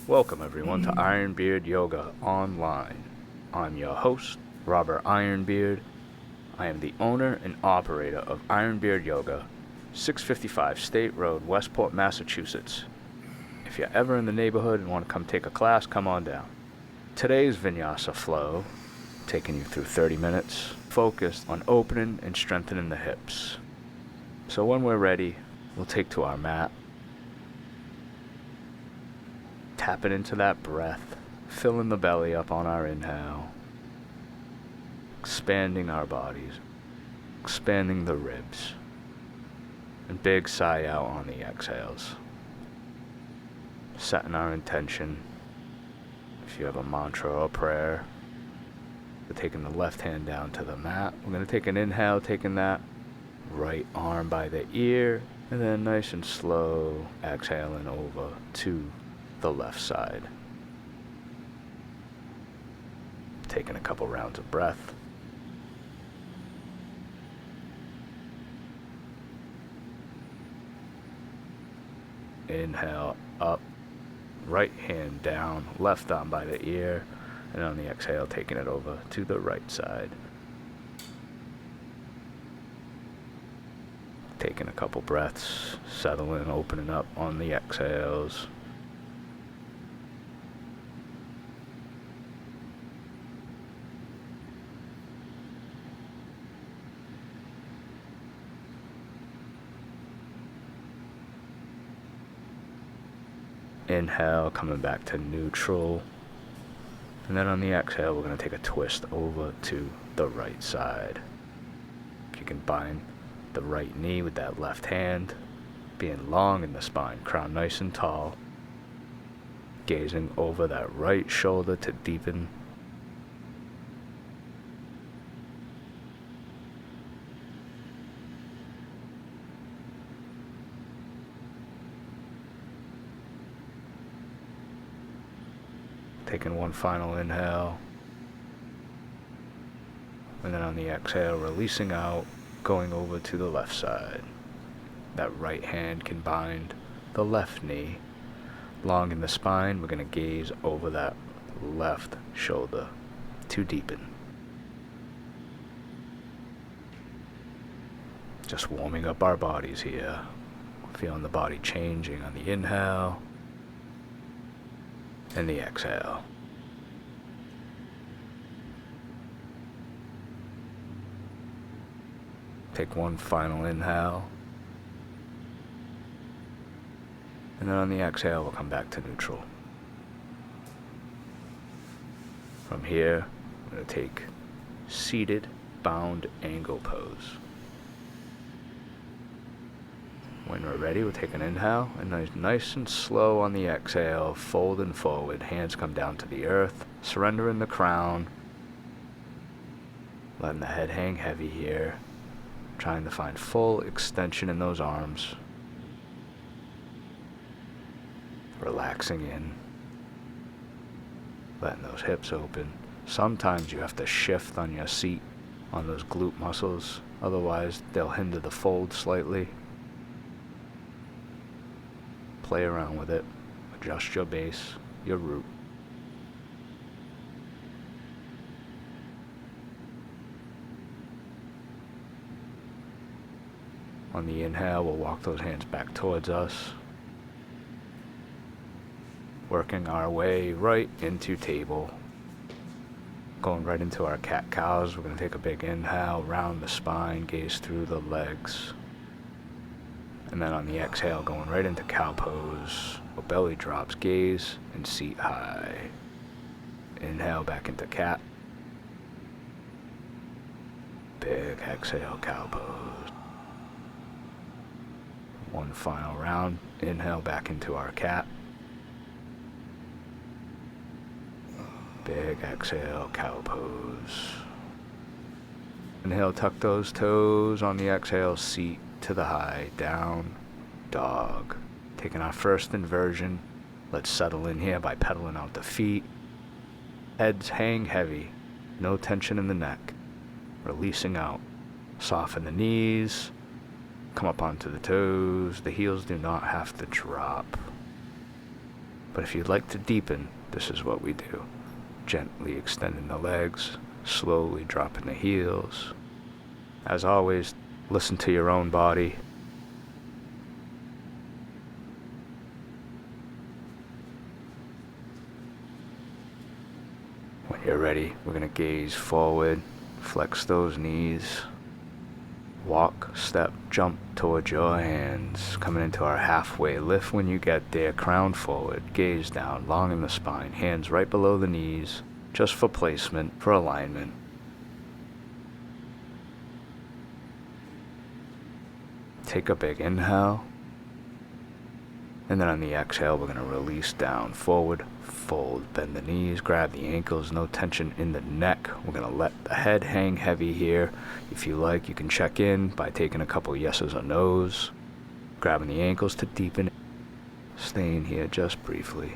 Welcome everyone to Ironbeard Yoga Online. I'm your host, Robert Ironbeard. I am the owner and operator of Ironbeard Yoga, 655 State Road, Westport, Massachusetts. If you're ever in the neighborhood and want to come take a class, come on down. Today's Vinyasa flow, taking you through 30 minutes, focused on opening and strengthening the hips. So when we're ready, we'll take to our mat, tapping into that breath, filling the belly up on our inhale, expanding our bodies, expanding the ribs, and big sigh out on the exhales. Setting our intention. If you have a mantra or prayer, we're taking the left hand down to the mat. We're going to take an inhale, taking that right arm by the ear, and then nice and slow exhaling over to the left side. Taking a couple rounds of breath. Inhale up, right hand down, left arm by the ear, and on the exhale taking it over to the right side. Taking a couple breaths, settling, opening up on the exhales. Inhale, coming back to neutral. And then on the exhale, we're going to take a twist over to the right side. You can bind the right knee with that left hand, being long in the spine, crown nice and tall. Gazing over that right shoulder to deepen. Taking one final inhale, and then on the exhale, releasing out, going over to the left side. That right hand can bind the left knee. Long in the spine, we're going to gaze over that left shoulder to deepen. Just warming up our bodies here. Feeling the body changing on the inhale and the exhale. Take one final inhale. And then on the exhale, we'll come back to neutral. From here, I'm going to take seated bound angle pose. When we're ready, we'll take an inhale, and nice and slow on the exhale, folding forward, hands come down to the earth, surrendering the crown, letting the head hang heavy here, trying to find full extension in those arms, relaxing in, letting those hips open. Sometimes you have to shift on your seat on those glute muscles, otherwise they'll hinder the fold slightly. Play around with it, adjust your base, your root. On the inhale, we'll walk those hands back towards us, working our way right into table, going right into our cat-cows. We're going to take a big inhale, round the spine, gaze through the legs. And then on the exhale, going right into cow pose. Belly drops, gaze, and seat high. Inhale back into cat. Big exhale, cow pose. One final round. Inhale back into our cat. Big exhale, cow pose. Inhale, tuck those toes. On the exhale, seat to the high, down, dog. Taking our first inversion. Let's settle in here by pedaling out the feet. Heads hang heavy, no tension in the neck. Releasing out. Soften the knees, come up onto the toes. The heels do not have to drop. But if you'd like to deepen, this is what we do. Gently extending the legs, slowly dropping the heels. As always, listen to your own body. When you're ready, we're going to gaze forward, flex those knees, walk, step, jump towards your hands, coming into our halfway lift. When you get there, crown forward, gaze down, long in the spine, hands right below the knees, just for placement, for alignment. Take a big inhale, and then on the exhale, we're going to release down, forward, fold, bend the knees, grab the ankles, no tension in the neck. We're going to let the head hang heavy here. If you like, you can check in by taking a couple yeses or nos, grabbing the ankles to deepen, staying here just briefly.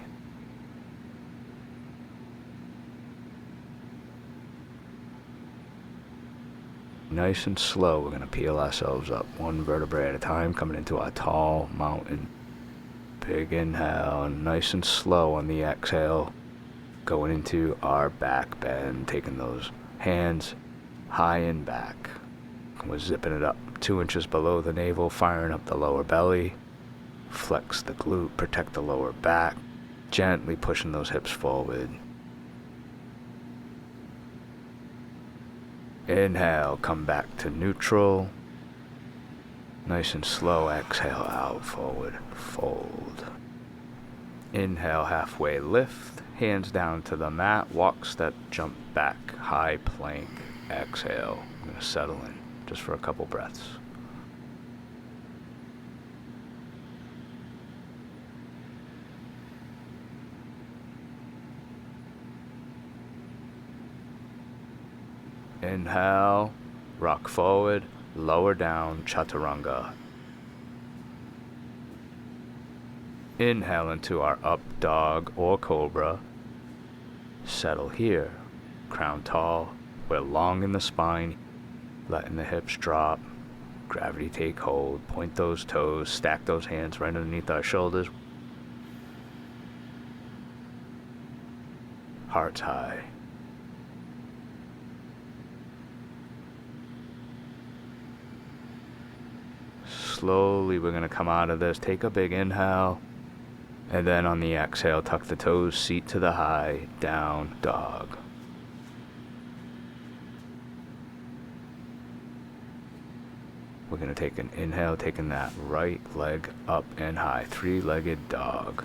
Nice and slow, we're going to peel ourselves up one vertebrae at a time, coming into our tall mountain. Big inhale, and nice and slow on the exhale, going into our back bend, taking those hands high and back. We're zipping it up 2 inches below the navel, firing up the lower belly. Flex the glute, protect the lower back, gently pushing those hips forward. Inhale, come back to neutral. Nice and slow, exhale out, forward, fold. Inhale, halfway lift, hands down to the mat, walk, step, jump back, high plank, exhale. I'm going to settle in just for a couple breaths. Inhale, rock forward, lower down, chaturanga. Inhale into our up dog or cobra. Settle here, crown tall, we're long in the spine, letting the hips drop, gravity take hold, point those toes, stack those hands right underneath our shoulders. Hearts high. Slowly we're going to come out of this, take a big inhale, and then on the exhale, tuck the toes, seat to the high, down dog. We're going to take an inhale, taking that right leg up and high, three-legged dog.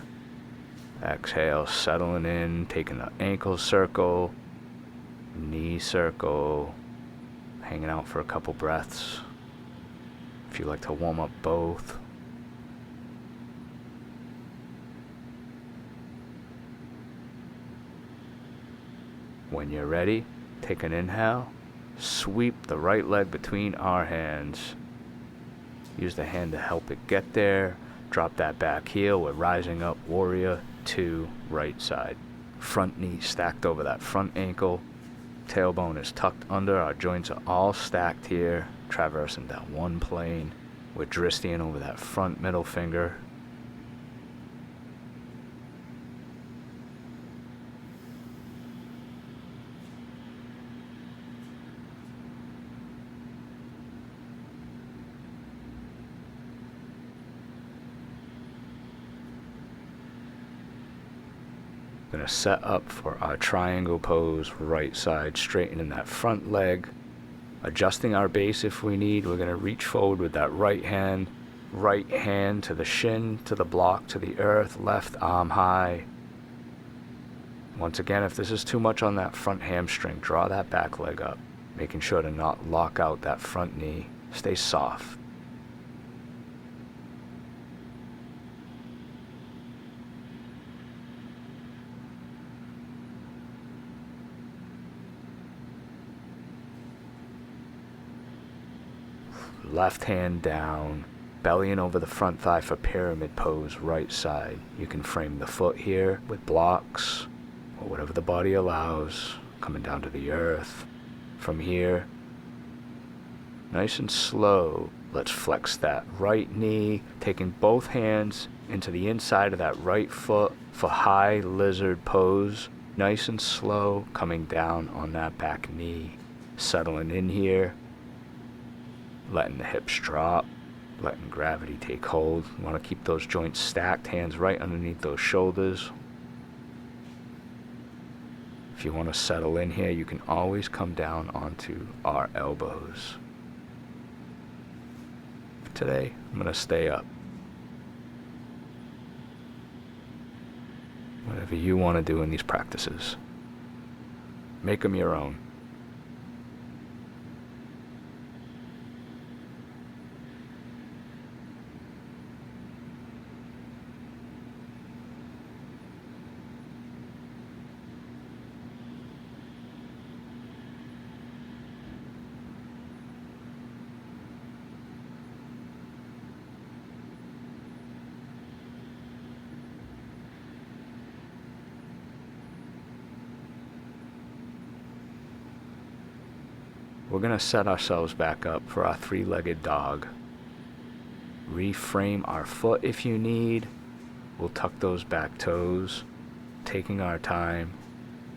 Exhale, settling in, taking the ankle circle, knee circle, hanging out for a couple breaths. If you like to warm up both. When you're ready, take an inhale, sweep the right leg between our hands. Use the hand to help it get there. Drop that back heel. We're rising up, warrior two, right side. Front knee stacked over that front ankle. Tailbone is tucked under. Our joints are all stacked here, traversing that one plane. We're dristing over that front middle finger. Going to set up for our triangle pose, right side, straightening that front leg, adjusting our base if we need. We're going to reach forward with that right hand to the shin, to the block, to the earth, left arm high. Once again, if this is too much on that front hamstring, draw that back leg up, making sure to not lock out that front knee. Stay soft. Left hand down, bellying over the front thigh for pyramid pose, right side. You can frame the foot here with blocks or whatever the body allows, coming down to the earth. From here, nice and slow, let's flex that right knee, taking both hands into the inside of that right foot for high lizard pose. Nice and slow, coming down on that back knee. Settling in here. Letting the hips drop. Letting gravity take hold. You want to keep those joints stacked, hands right underneath those shoulders. If you want to settle in here, you can always come down onto our elbows. Today, I'm going to stay up. Whatever you want to do in these practices, make them your own. We're going to set ourselves back up for our three-legged dog. Reframe our foot if you need. We'll tuck those back toes, taking our time.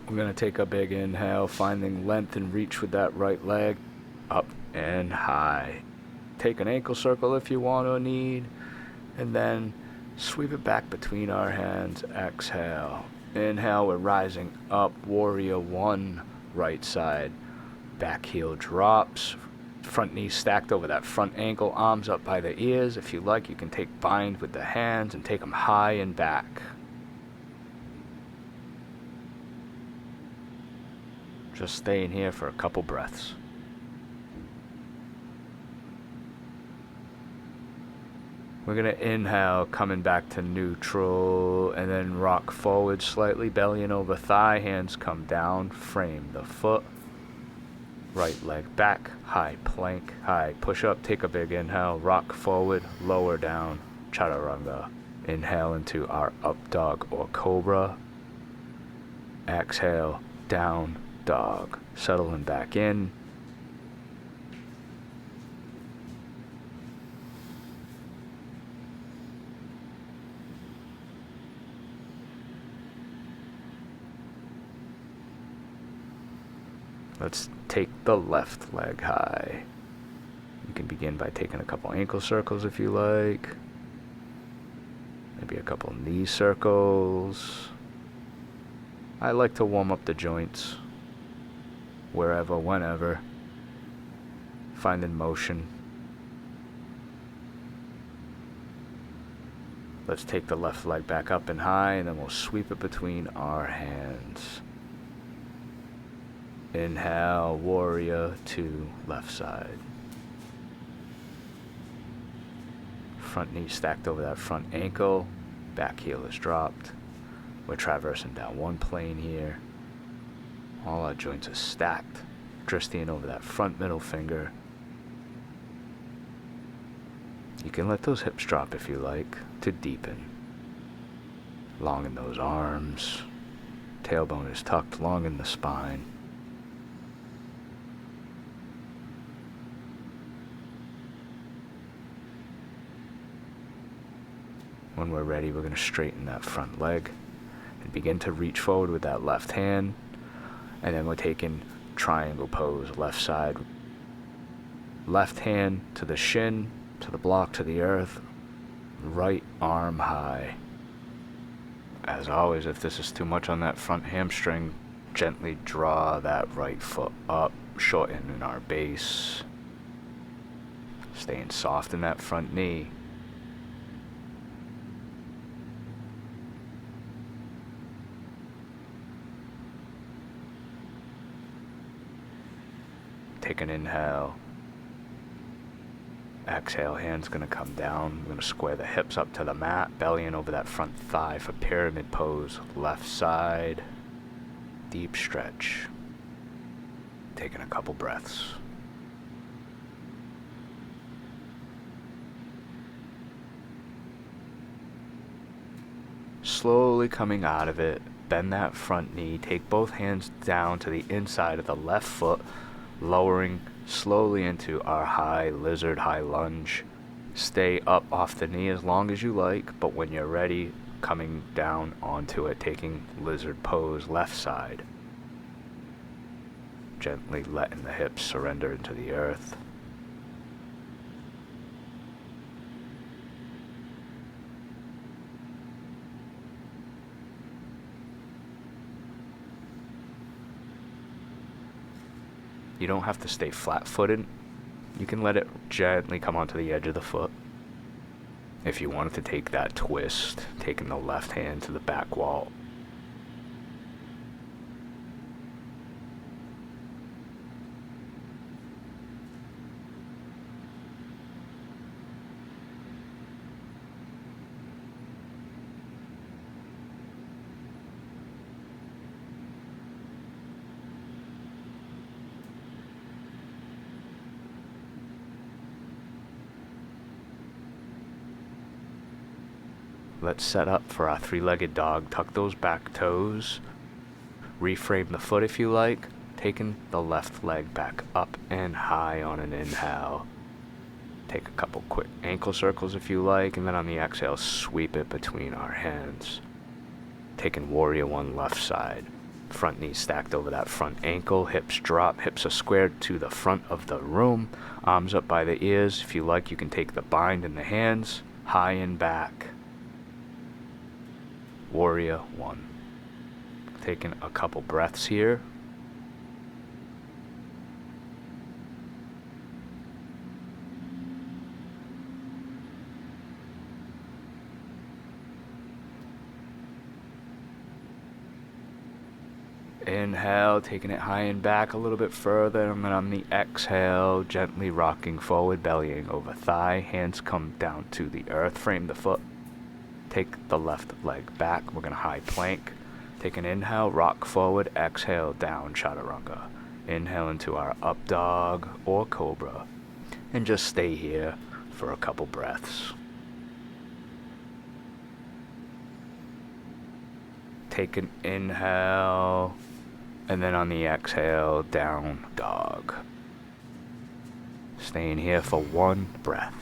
We're going to take a big inhale, finding length and reach with that right leg, up and high. Take an ankle circle if you want or need, and then sweep it back between our hands. Exhale. Inhale, we're rising up, warrior one, right side. Back heel drops, front knee stacked over that front ankle, arms up by the ears. If you like, you can take bind with the hands and take them high and back. Just staying here for a couple breaths. We're going to inhale, coming back to neutral, and then rock forward slightly, belly and over thigh, hands come down, frame the foot. Right leg back, high plank, high push up, take a big inhale, rock forward, lower down, chaturanga. Inhale into our up dog or cobra. Exhale, down dog. Settling back in. Let's take the left leg high. You can begin by taking a couple ankle circles if you like. Maybe a couple knee circles. I like to warm up the joints wherever, whenever. Finding motion. Let's take the left leg back up and high, and then we'll sweep it between our hands. Inhale, warrior two, left side. Front knee stacked over that front ankle. Back heel is dropped. We're traversing down one plane here. All our joints are stacked. Drifting over that front middle finger. You can let those hips drop if you like to deepen. Long in those arms. Tailbone is tucked, long in the spine. When we're ready, we're going to straighten that front leg and begin to reach forward with that left hand. And then we're taking triangle pose, left side. Left hand to the shin, to the block, to the earth. Right arm high. As always, if this is too much on that front hamstring, gently draw that right foot up, shortening our base. Staying soft in that front knee. Take an inhale. Exhale, hands gonna come down. We're gonna square the hips up to the mat, belly in over that front thigh for pyramid pose. Left side, deep stretch. Taking a couple breaths. Slowly coming out of it, bend that front knee, take both hands down to the inside of the left foot, lowering slowly into our high lizard, high lunge. Stay up off the knee as long as you like, but when you're ready, coming down onto it, taking lizard pose left side. Gently letting the hips surrender into the earth. You don't have to stay flat-footed. You can let it gently come onto the edge of the foot. If you wanted to take that twist, taking the left hand to the back wall. Let's set up for our three-legged dog. Tuck those back toes. Reframe the foot if you like. Taking the left leg back up and high on an inhale. Take a couple quick ankle circles if you like, and then on the exhale, sweep it between our hands. Taking warrior one left side. Front knee stacked over that front ankle. Hips drop. Hips are squared to the front of the room. Arms up by the ears. If you like, you can take the bind in the hands. High and back. Warrior one. Taking a couple breaths here. Inhale, taking it high and back a little bit further, and then on the exhale, gently rocking forward, bellying over thigh. Hands come down to the earth, frame the foot. Take the left leg back. We're going to high plank. Take an inhale, rock forward, exhale, down, chaturanga. Inhale into our up dog or cobra. And just stay here for a couple breaths. Take an inhale, and then on the exhale, down dog. Staying here for one breath.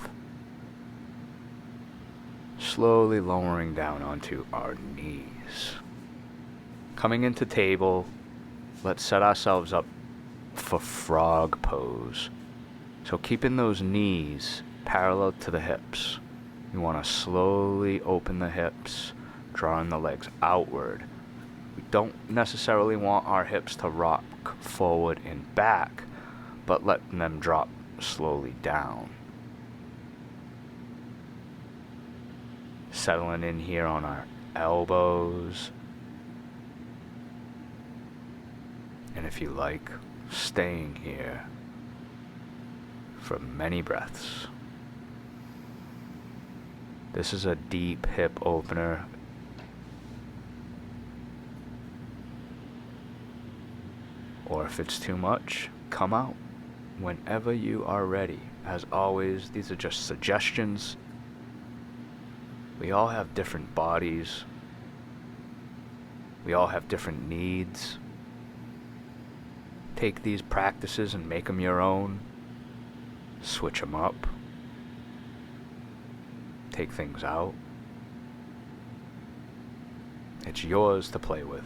Slowly lowering down onto our knees. Coming into table, let's set ourselves up for frog pose. So keeping those knees parallel to the hips. You want to slowly open the hips, drawing the legs outward. We don't necessarily want our hips to rock forward and back, but letting them drop slowly down. Settling in here on our elbows. And if you like, staying here for many breaths. This is a deep hip opener. Or if it's too much, come out whenever you are ready. As always, these are just suggestions. We all have different bodies. We all have different needs. Take these practices and make them your own. Switch them up. Take things out. It's yours to play with.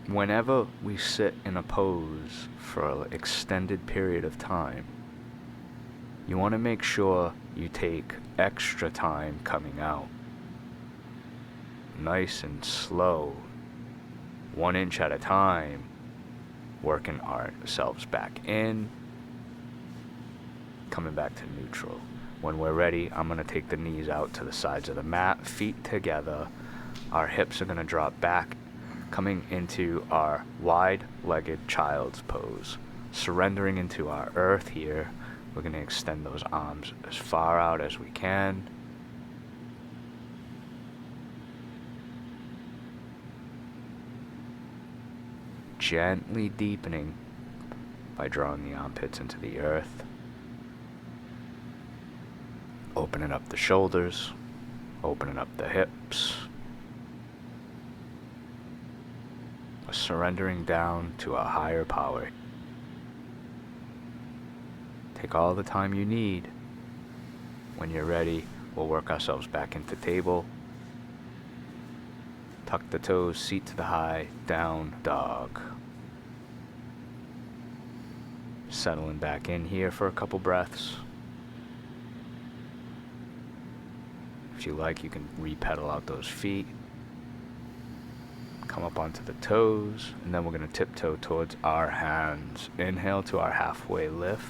Whenever we sit in a pose for an extended period of time, you want to make sure you take extra time coming out. Nice and slow, 1 inch at a time, working ourselves back in, coming back to neutral. When we're ready, I'm going to take the knees out to the sides of the mat, feet together. Our hips are going to drop back, coming into our wide-legged child's pose. Surrendering into our earth here. We're going to extend those arms as far out as we can. Gently deepening by drawing the armpits into the earth. Opening up the shoulders, opening up the hips. surrendering down to a higher power. Take all the time you need. When you're ready, we'll work ourselves back into table. Tuck the toes, seat to the high, down dog. Settling back in here for a couple breaths. If you like, you can re-pedal out those feet. Come up onto the toes, and then we're going to tiptoe towards our hands. Inhale to our halfway lift.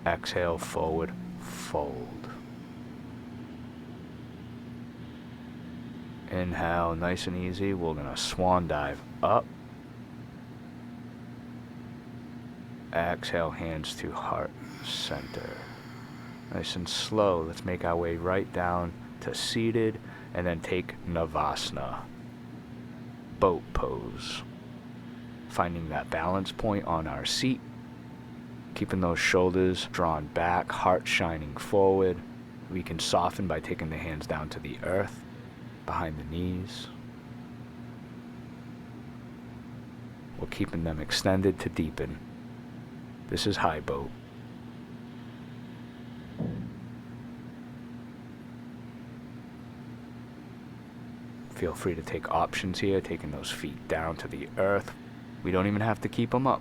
Exhale, forward, fold. Inhale, nice and easy. We're going to swan dive up. Exhale, hands to heart center. Nice and slow. Let's make our way right down to seated, and then take Navasana. Boat pose. Finding that balance point on our seat. Keeping those shoulders drawn back, heart shining forward. We can soften by taking the hands down to the earth, behind the knees. We're keeping them extended to deepen. This is high boat. Feel free to take options here, taking those feet down to the earth. We don't even have to keep them up.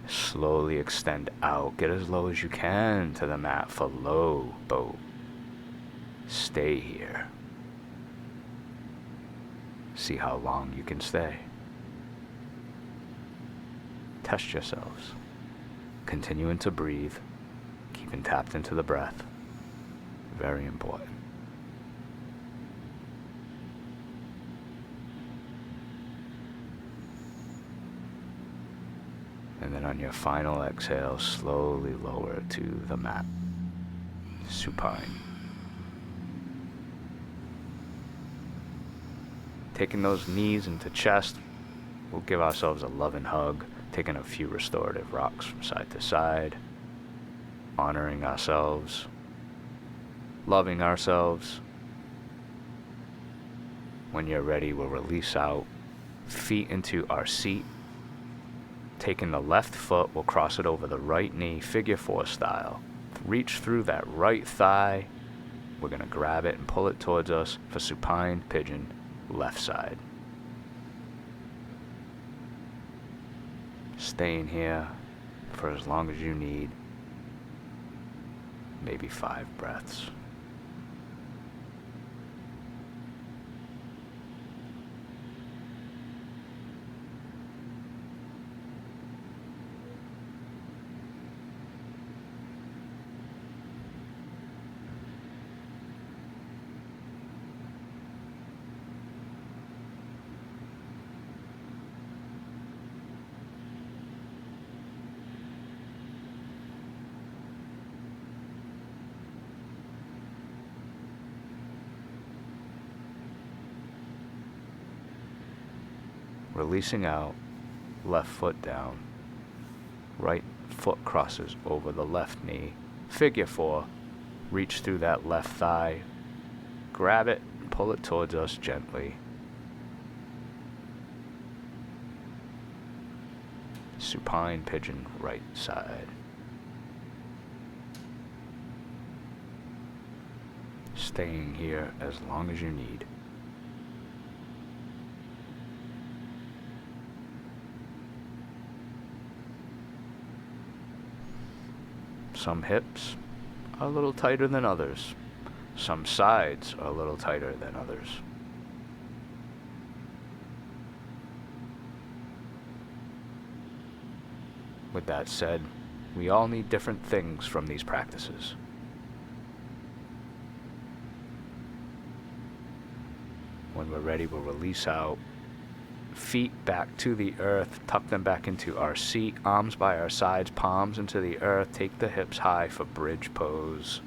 Slowly extend out. Get as low as you can to the mat for low boat. Stay here. See how long you can stay. Test yourselves. Continuing to breathe. Keeping tapped into the breath. Very important. And then on your final exhale, slowly lower to the mat. Supine. Taking those knees into chest, we'll give ourselves a loving hug, taking a few restorative rocks from side to side, honoring ourselves, loving ourselves. When you're ready, we'll release out, feet into our seat. Taking the left foot, we'll cross it over the right knee, figure four style. Reach through that right thigh. We're going to grab it and pull it towards us for supine pigeon, left side. Staying here for as long as you need. Maybe 5 breaths. Releasing out, left foot down, right foot crosses over the left knee, figure four, reach through that left thigh, grab it and pull it towards us gently. Supine pigeon, right side. Staying here as long as you need. Some hips are a little tighter than others. Some sides are a little tighter than others. With that said, we all need different things from these practices. When we're ready, we'll release out. Feet back to the earth, tuck them back into our seat, arms by our sides, palms into the earth, take the hips high for bridge pose.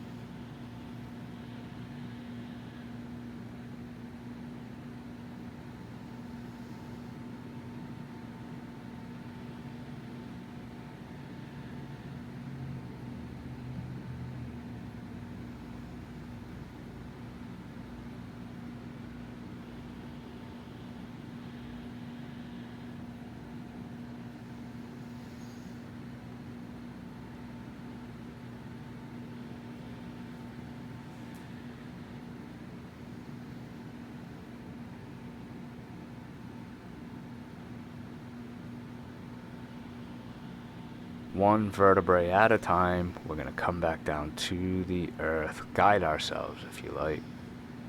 one vertebrae at a time, we're going to come back down to the earth. Guide ourselves, if you like.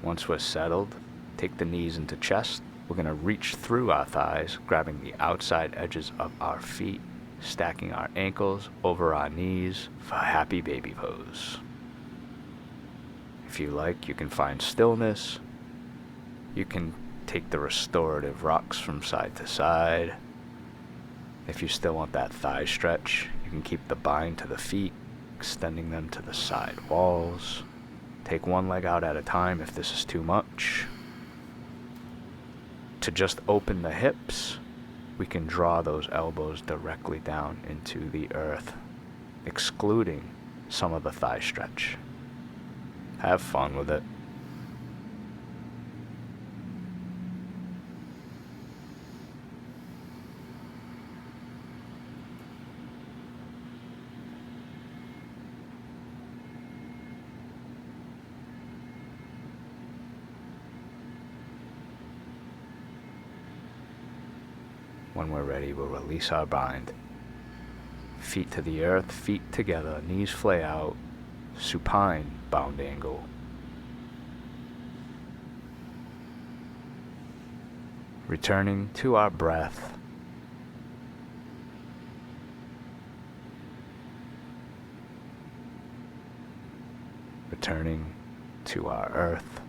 Once we're settled, take the knees into chest. We're going to reach through our thighs, grabbing the outside edges of our feet, stacking our ankles over our knees for happy baby pose. If you like, you can find stillness. You can take the restorative rocks from side to side. If you still want that thigh stretch, you can keep the bind to the feet, extending them to the side walls. Take one leg out at a time if this is too much. To just open the hips, we can draw those elbows directly down into the earth, excluding some of the thigh stretch. Have fun with it. When we're ready, we'll release our bind. Feet to the earth, feet together, knees flay out, supine bound angle. Returning to our breath. Returning to our earth,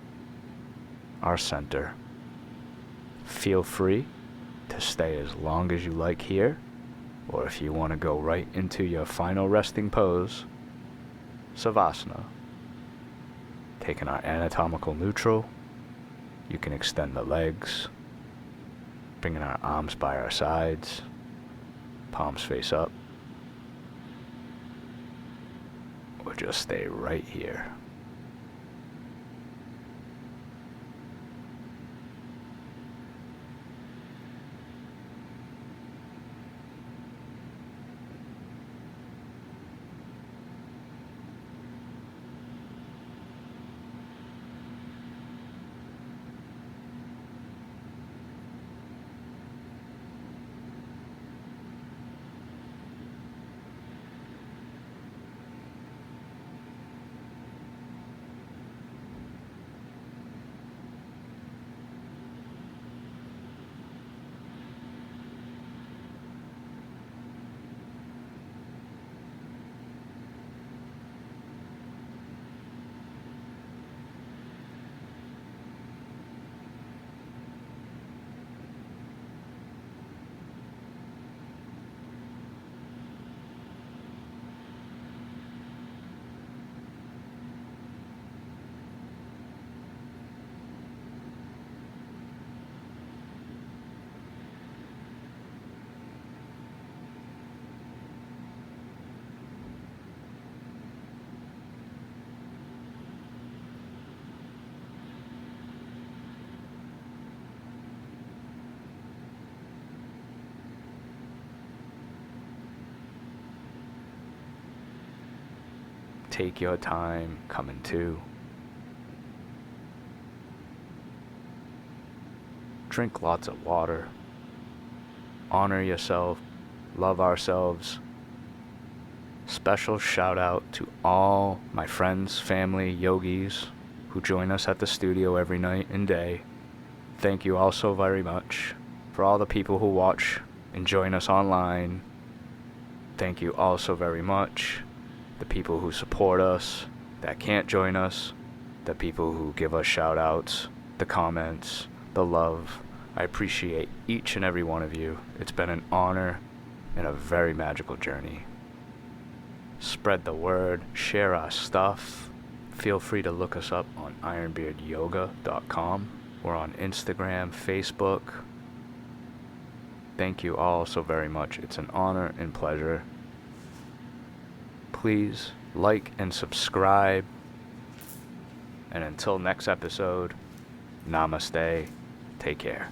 our center. Feel free to stay as long as you like here, or if you want to go right into your final resting pose, Savasana. Taking our anatomical neutral, you can extend the legs, bringing our arms by our sides, palms face up, or just stay right here. Take your time coming to. Drink lots of water. Honor yourself. Love ourselves. Special shout out to all my friends, family, yogis who join us at the studio every night and day. Thank you all so very much. For all the people who watch and join us online, thank you all so very much. The people who support us, that can't join us, the people who give us shout outs, the comments, the love. I appreciate each and every one of you. It's been an honor and a very magical journey. Spread the word, share our stuff. Feel free to look us up on ironbeardyoga.com. We're on Instagram, Facebook. Thank you all so very much. It's an honor and pleasure. Please like and subscribe. And until next episode, namaste. Take care.